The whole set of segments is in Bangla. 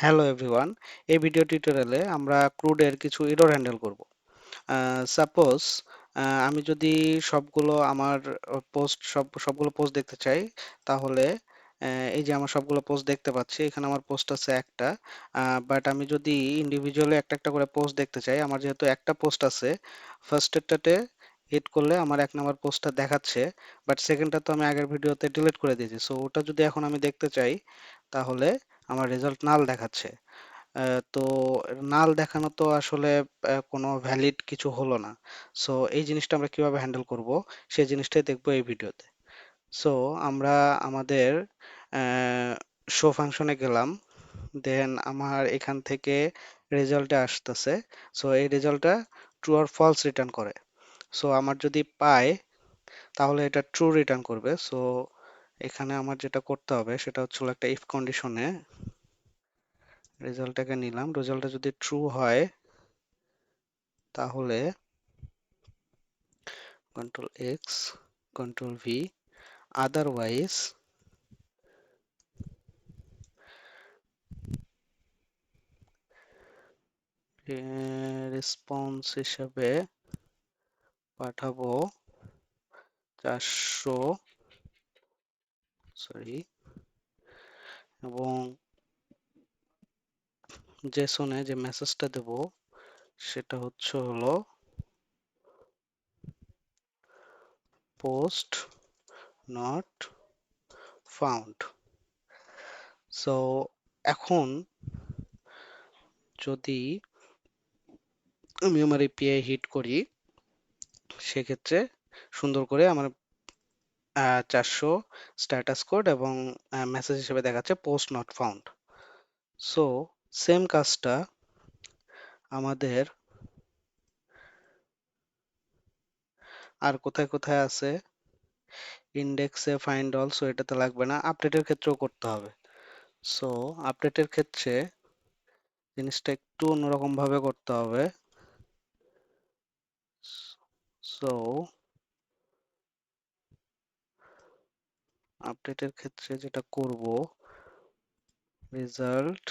হ্যালো এভরিওয়ান, এই ভিডিও টিউটোরিয়ালে আমরা ক্রুডের কিছু এরর হ্যান্ডেল করব। সাপোজ আমি যদি সবগুলো আমার সবগুলো পোস্ট দেখতে চাই, তাহলে এই যে আমার সবগুলো পোস্ট দেখতে পাচ্ছি, এখানে আমার পোস্ট আছে একটা। বাট আমি যদি ইন্ডিভিজুয়ালি একটা একটা করে পোস্ট দেখতে চাই, আমার যেহেতু একটা পোস্ট আছে, ফার্স্টেরটাতে হিট করলে আমার 1 নম্বর পোস্টটা দেখাচ্ছে, বাট সেকেন্ডটা তো আমি আগের ভিডিওতে ডিলিট করে দিয়েছি। সো ওটা যদি এখন আমি দেখতে চাই, তাহলে আমার রেজাল্ট নাল দেখাচ্ছে। তো নাল দেখানো তো আসলে কোনো ভ্যালিড কিছু হলো না। সো এই জিনিসটা আমরা কিভাবে হ্যান্ডেল করব, সেই জিনিসটাই দেখবো এই ভিডিওতে। সো আমরা আমাদের শো ফাংশনে গেলাম, দেন আমার এখান থেকে রেজাল্টে আসতেছে। সো এই রেজাল্টটা ট্রু আর ফলস রিটার্ন করে। সো আমার যদি পায়, তাহলে এটা ট্রু রিটার্ন করবে। সো এখানে আমার যেটা করতে হবে সেটা হচ্ছিল একটা ইফ কন্ডিশনে রেজাল্টটাকে নিলাম। রেজাল্টটা যদি ট্রু হয়, তাহলে control X, control V, otherwise response হিসেবে পাঠাবো 400, সরি, এবং জেসনে যে মেসেজটা দেব সেটা হলো পোস্ট নট ফাউন্ড। সো এখন যদি আমি আমার এপিআই হিট করি, সেক্ষেত্রে সুন্দর করে আমার 400 স্ট্যাটাস কোড এবং মেসেজ হিসেবে দেখাচ্ছে post not found. So same কাজটা আমাদের আর কোথায় কোথায় আছে, ইন্ডেক্সে, ফাইন্ড অল, সো এটাতে লাগবে না, আপডেটের ক্ষেত্রেও করতে হবে। সো আপডেটের ক্ষেত্রে জিনিসটা একটু অন্যরকম ভাবে করতে হবে। সো আপডেটের ক্ষেত্রে যেটা করব, রেজাল্ট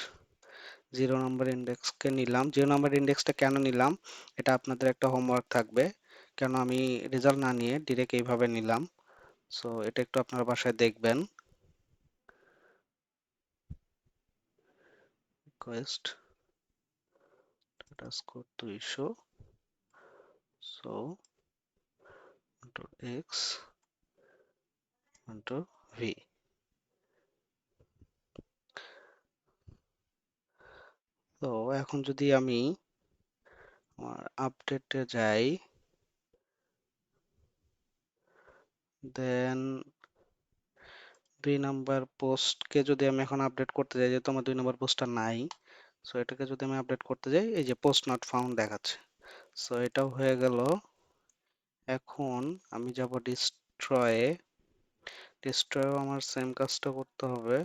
0 নম্বর ইন্ডেক্সকে নিলাম। 0 নম্বর ইন্ডেক্সটা কেন নিলাম, এটা আপনাদের একটা হোমওয়ার্ক থাকবে, কেন আমি রেজাল্ট না নিয়ে ডিরেক্ট এইভাবে নিলাম। সো এটা একটু আপনারা বাসায় দেখবেন। Request status code 200, so control X, control V. তো এখন যদি আমি আমার আপডেটে যাই, দেন 2 নম্বর পোস্টকে যদি আমি এখন আপডেট করতে যাই, যেহেতু আমার 2 নম্বর পোস্টটা নাই, সো এটাকে যদি আমি আপডেট করতে যাই, এই যে পোস্ট নট ফাউন্ড দেখাচ্ছে। সো এটাও হয়ে গেল। এখন আমি যাব ডিস্ট্রয়ে। ডিস্ট্রয়েও আমার সেম কাজটা করতে হবে।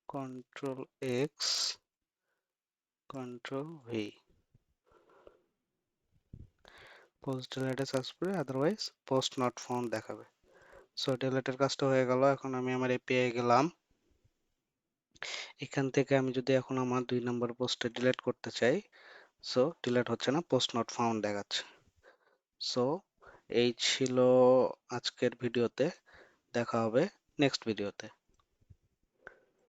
Control X, control V, post ডিলেটে সার্চ করে, আদারওয়াইজ পোস্ট নট ফাউন্ড দেখাবে। সো ডিলেটের কাজটা হয়ে গেল। এখন আমি আমার এপিআই গেলাম, এখান থেকে আমি যদি এখন আমার 2 নম্বর পোস্টে ডিলিট করতে চাই, সো ডিলিট হচ্ছে না, পোস্ট নট ফাউন্ড দেখাচ্ছে। সো এই ছিল আজকের ভিডিওতে। দেখা হবে নেক্সট ভিডিওতে।